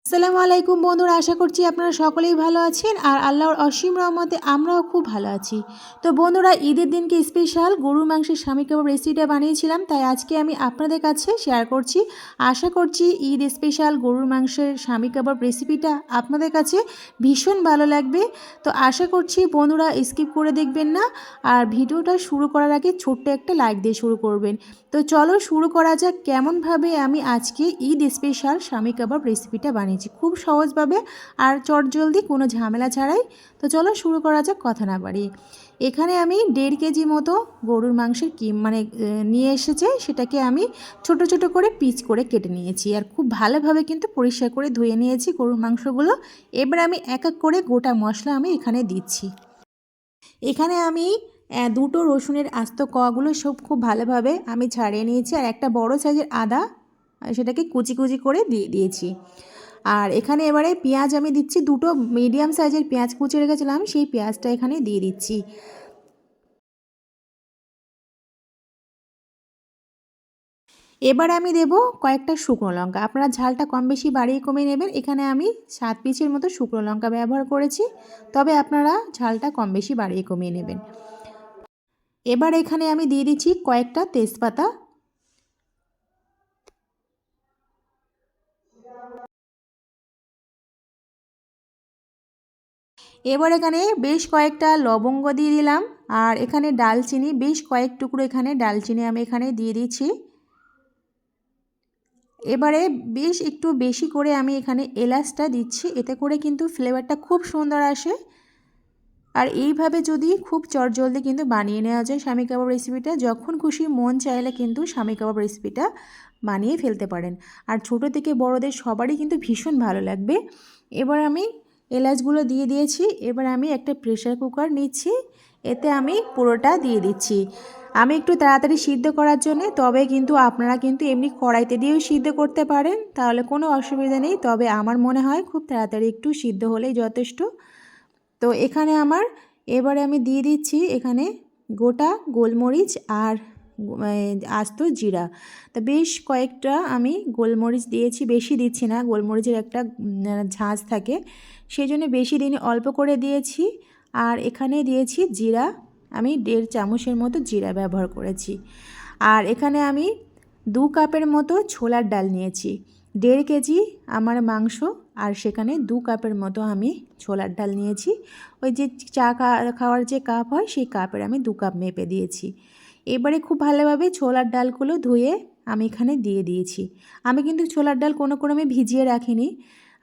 আসসালামু আলাইকুম বন্ধুরা, আশা করছি আপনারা সকলেই ভালো আছেন আর আল্লাহর অসীম রহমতে আমরাও খুব ভালো আছি। তো বন্ধুরা, ঈদের দিনকে স্পেশাল গরুর মাংসের স্বামী কাবাব রেসিপিটা বানিয়েছিলাম, তাই আজকে আমি আপনাদের কাছে শেয়ার করছি। আশা করছি ঈদ স্পেশাল গরুর মাংসের স্বামী কাবাব রেসিপিটা আপনাদের কাছে ভীষণ ভালো লাগবে। তো আশা করছি বন্ধুরা স্কিপ করে দেখবেন না, আর ভিডিওটা শুরু করার আগে ছোট্ট একটা লাইক দিয়ে শুরু করবেন। তো চলো শুরু করা যাক কেমনভাবে আমি আজকে ঈদ স্পেশাল স্বামী কাবাব রেসিপিটা বানিয়েছি, খুব সহজভাবে আর চটজলদি, কোনো ঝামেলা ছাড়াই। তো চলো শুরু করা যাক কথা না বাড়িয়ে। এখানে আমি 1.5 কেজি মতো গরুর মাংসের নিয়ে এসেছে, সেটাকে আমি ছোট ছোট করে পিস করে কেটে নিয়েছি আর খুব ভালোভাবে কিন্তু পরিষ্কার করে ধুয়ে নিয়েছি গরুর মাংসগুলো। এবার আমি এক এক করে গোটা মশলা আমি এখানে দিচ্ছি। এখানে আমি দুটো রসুনের আস্ত কোয়াগুলো সব খুব ভালোভাবে আমি ছাড়িয়ে নিয়েছি, আর একটা বড় সাইজের আদা সেটাকে কুচি কুচি করে দিয়ে দিয়েছি। আর এখানে এবারে পেঁয়াজ আমি দিচ্ছি, দুটো মিডিয়াম সাইজের পেঁয়াজ কুচি রেখেছিলাম, সেই পেঁয়াজটা এখানে দিয়ে দিচ্ছি। এবার আমি দেব কয়েকটা শুকনো লঙ্কা, আপনারা ঝালটা কম বেশি বাড়িয়ে কমিয়ে নেবেন। এখানে আমি 7 পিসের মতো শুকনো লঙ্কা ব্যবহার করেছি, তবে আপনারা ঝালটা কম বেশি বাড়িয়ে কমিয়ে নেবেন। এবার এখানে আমি দিয়ে দিচ্ছি কয়েকটা তেজপাতা। এবার এখানে বেশ কয়েকটা লবঙ্গ দিয়ে দিলাম, আর এখানে ডালচিনি, বেশ কয়েক টুকরো এখানে ডালচিনি আমি এখানে দিয়ে দিচ্ছি। এবারে বেশ একটু বেশি করে আমি এখানে এলাচটা দিচ্ছি, এতে করে কিন্তু ফ্লেভারটা খুব সুন্দর আসে। আর এইভাবে যদি খুব চটজলদি কিন্তু বানিয়ে নেওয়া যায় স্বামী কাবাব রেসিপিটা, যখন খুশি মন চাইলে কিন্তু স্বামী কাবাব রেসিপিটা বানিয়ে ফেলতে পারেন। আর ছোট থেকে বড়দের সবারই কিন্তু ভীষণ ভালো লাগবে। এবার আমি এলাচগুলো দিয়ে দিয়েছি। এবার আমি একটা প্রেসার কুকার নিচ্ছি, এতে আমি পুরোটা দিয়ে দিচ্ছি। আমি একটু তাড়াতাড়ি সিদ্ধ করার জন্য, তবে কিন্তু আপনারা কিন্তু এমনি কড়াইতে দিয়েও সিদ্ধ করতে পারেন, তাহলে কোনো অসুবিধা নেই। তবে আমার মনে হয় খুব তাড়াতাড়ি একটু সিদ্ধ হলেই যথেষ্ট। তো এখানে এবারে আমি দিয়ে দিচ্ছি এখানে গোটা গোলমরিচ আর আস্ত জিরা। তো বেশ কয়েকটা আমি গোলমরিচ দিয়েছি, বেশি দিচ্ছি না, গোলমরিচের একটা ঝাঁঝ থাকে, সেই জন্য বেশি দিনে অল্প করে দিয়েছি। আর এখানে দিয়েছি জিরা, আমি 1.5 চামচের মতো জিরা ব্যবহার করেছি। আর এখানে আমি 2 কাপের মতো ছোলার ডাল নিয়েছি। 1.5 কেজি আমার মাংস, আর সেখানে 2 কাপের মতো আমি ছোলার ডাল নিয়েছি। ওই যে চা খাওয়ার যে কাপ হয়, সেই কাপের আমি 2 কাপ মেপে দিয়েছি। এবারে খুব ভালোভাবে ছোলার ডালগুলো ধুয়ে আমি এখানে দিয়ে দিয়েছি। আমি কিন্তু ছোলার ডাল কোনো ক্রমে ভিজিয়ে রাখিনি,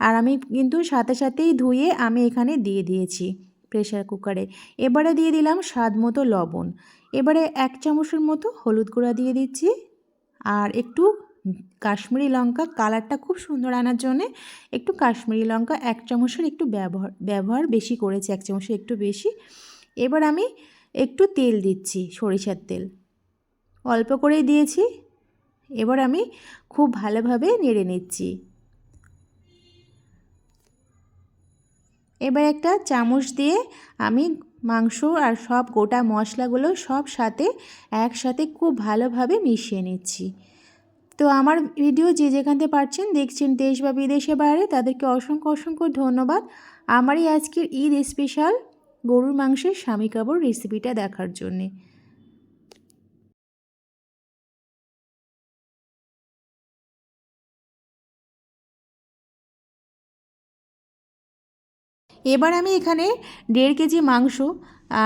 আর আমি কিন্তু সাথে সাথেই ধুয়ে আমি এখানে দিয়ে দিয়েছি প্রেসার কুকারে। এবারে দিয়ে দিলাম স্বাদ মতো লবণ। এবারে 1 চামচের মতো হলুদ গুঁড়া দিয়ে দিচ্ছি, আর একটু কাশ্মীরি লঙ্কা, কালারটা খুব সুন্দর আনার জন্যে একটু কাশ্মীরি লঙ্কা 1 চামচের একটু ব্যবহার বেশি করেছি, 1 চামচের একটু বেশি। এবার আমি একটু তেল দিচ্ছি, সরিষার তেল অল্প করেই দিয়েছি। এবার আমি খুব ভালোভাবে নেড়ে নিচ্ছি। এবার একটা চামচ দিয়ে আমি মাংস আর সব গোটা মশলাগুলো সব সাথে একসাথে খুব ভালোভাবে মিশিয়ে নিচ্ছি। তো আমার ভিডিও যে যেখান থেকে পারছেন দেখছেন, দেশ বা বিদেশে বাইরে, তাদেরকে অসংখ্য অসংখ্য ধন্যবাদ আমার এই আজকের ঈদ স্পেশাল গরুর মাংসের স্বামী কাবাব রেসিপিটা দেখার জন্যে। এবার আমি এখানে 1.5 কেজি মাংস,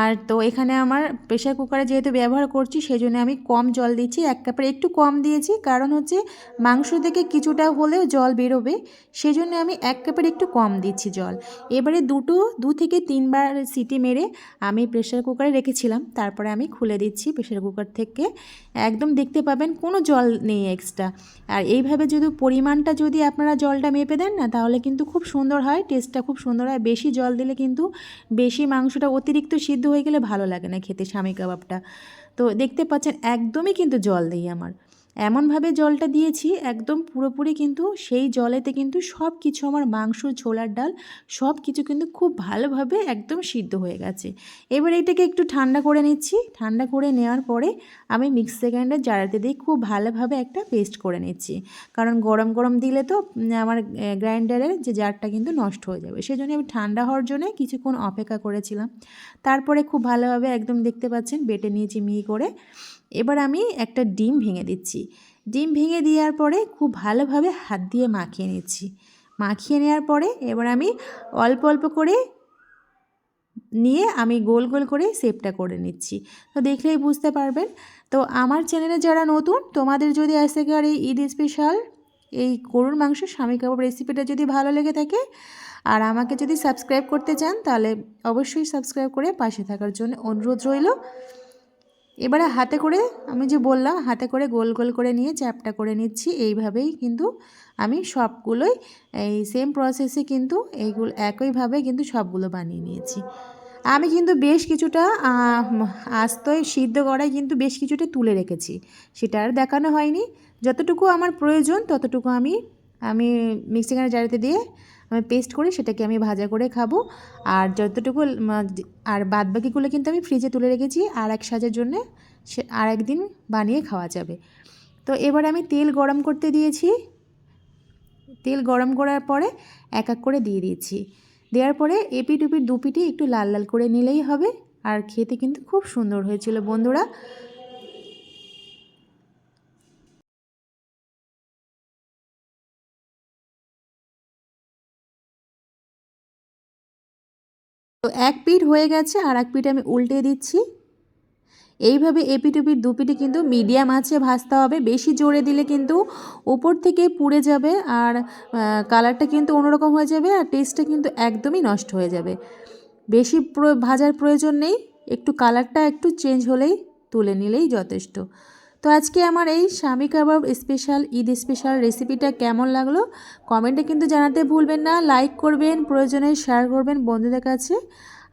আর তো এখানে আমার প্রেসার কুকারে যেহেতু ব্যবহার করছি, সেজন্য আমি কম জল দিচ্ছি, 1 কাপের একটু কম দিয়েছি, কারণ হচ্ছে মাংস থেকে কিছুটা হলেও জল বেরোবে, সেজন্য আমি 1 কাপের একটু কম দিচ্ছি জল। এবারে 2 থেকে 3 বার সিটি মেরে আমি প্রেসার কুকারে রেখেছিলাম, তারপরে আমি খুলে দিচ্ছি প্রেসার কুকার থেকে। একদম দেখতে পাবেন কোনো জল নেই এক্সট্রা। আর এইভাবে যদি পরিমাণটা যদি আপনারা জলটা মেপে দেন না, তাহলে কিন্তু খুব সুন্দর হয়, টেস্টটা খুব সুন্দর হয়। বেশি জল দিলে কিন্তু বেশি মাংসটা অতিরিক্ত সিদ্ধ হয়ে গেলে ভালো লাগে না খেতে স্বামী কাবাবটা। তো দেখতে পাচ্ছেন একদমই কিন্তু জল নেই আমার। এমনভাবে জলটা দিয়েছি একদম পুরোপুরি কিন্তু সেই জলেতে কিন্তু সব কিছু আমার মাংস, ছোলার ডাল সব কিছু কিন্তু খুব ভালোভাবে একদম সিদ্ধ হয়ে গেছে। এবার এটাকে একটু ঠান্ডা করে নিচ্ছি। ঠান্ডা করে নেওয়ার পরে আমি মিক্সি গ্রাইন্ডার জারাতে দিয়ে খুব ভালোভাবে একটা পেস্ট করে নিচ্ছি, কারণ গরম গরম দিলে তো আমার গ্রাইন্ডারের যে জারটা কিন্তু নষ্ট হয়ে যাবে। সেই জন্য আমি ঠান্ডা হওয়ার জন্য কিছুক্ষণ অপেক্ষা করেছিলাম। তারপরে খুব ভালোভাবে একদম দেখতে পাচ্ছেন বেটে নিয়েছি মিহি করে। এবার আমি একটা ডিম ভেঙে দিচ্ছি। ডিম ভেঙে দেওয়ার পরে খুব ভালোভাবে হাত দিয়ে মাখিয়ে নিচ্ছি। মাখিয়ে নেওয়ার পরে এবার আমি অল্প অল্প করে নিয়ে আমি গোল গোল করে শেপটা করে নিচ্ছি। তো দেখলেই বুঝতে পারবেন। তো আমার চ্যানেলে যারা নতুন, তোমাদের যদি আজকের এই ঈদ স্পেশাল এই গরুর মাংস স্বামী কাবাব রেসিপিটা যদি ভালো লেগে থাকে আর আমাকে যদি সাবস্ক্রাইব করতে চান, তাহলে অবশ্যই সাবস্ক্রাইব করে পাশে থাকার জন্য অনুরোধ রইল। এবারে হাতে করে আমি যে বললাম হাতে করে গোল গোল করে নিয়ে চ্যাপটা করে নিচ্ছি। এইভাবেই কিন্তু আমি সবগুলোই এই সেম প্রসেসে কিন্তু এইগুলো একইভাবে কিন্তু সবগুলো বানিয়ে নিয়েছি। আমি কিন্তু বেশ কিছুটা আস্তই সিদ্ধ করায় কিন্তু বেশ কিছুটা তুলে রেখেছি, সেটা আর দেখানো হয়নি। যতটুকু আমার প্রয়োজন ততটুকু আমি আমি মিক্সিং জারিতে দিয়ে আমি পেস্ট করে সেটাকে আমি ভাজা করে খাবো। আর যতটুকু আর বাদবাকিগুলো কিন্তু আমি ফ্রিজে তুলে রেখেছি আর এক সাজের জন্যে, সে আর একদিন বানিয়ে খাওয়া যাবে। তো এবার আমি তেল গরম করতে দিয়েছি। তেল গরম করার পরে এক এক করে দিয়ে দিয়েছি। দেওয়ার পরে এপিট ওপিট দুপিটি একটু লাল লাল করে নিলেই হবে। আর খেতে কিন্তু খুব সুন্দর হয়েছিল বন্ধুরা। তো এক পিঠ হয়ে গেছে, আর এক পিঠ আমি উল্টে দিচ্ছি। এইভাবে এপিট ওপিট দুপিটি কিন্তু মিডিয়াম আঁচে ভাজতে হবে। বেশি জোরে দিলে কিন্তু উপর থেকে পুড়ে যাবে আর কালারটা কিন্তু অন্যরকম হয়ে যাবে আর টেস্টটা কিন্তু একদমই নষ্ট হয়ে যাবে। বেশি ভাজার প্রয়োজন নেই, একটু কালারটা একটু চেঞ্জ হলেই তুলে নিলেই যথেষ্ট। তো আজকে আমার এই স্বামী কাবাব স্পেশাল ঈদ স্পেশাল রেসিপিটা কেমন লাগলো কমেন্টে কিন্তু জানাতে ভুলবেন না। লাইক করবেন, প্রয়োজনে শেয়ার করবেন বন্ধুদের কাছে।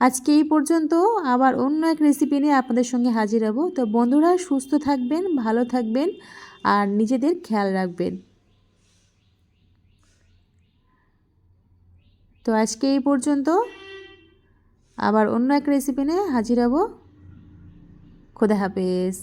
আজকে এই পর্যন্ত, আবার অন্য এক রেসিপি নিয়ে আপনাদের সঙ্গে হাজির হব। তো বন্ধুরা সুস্থ থাকবেন, ভালো থাকবেন আর নিজেদের খেয়াল রাখবেন। তো আজকে এই পর্যন্ত, আবার অন্য এক রেসিপি নিয়ে হাজির হব। খোদা হাফেজ।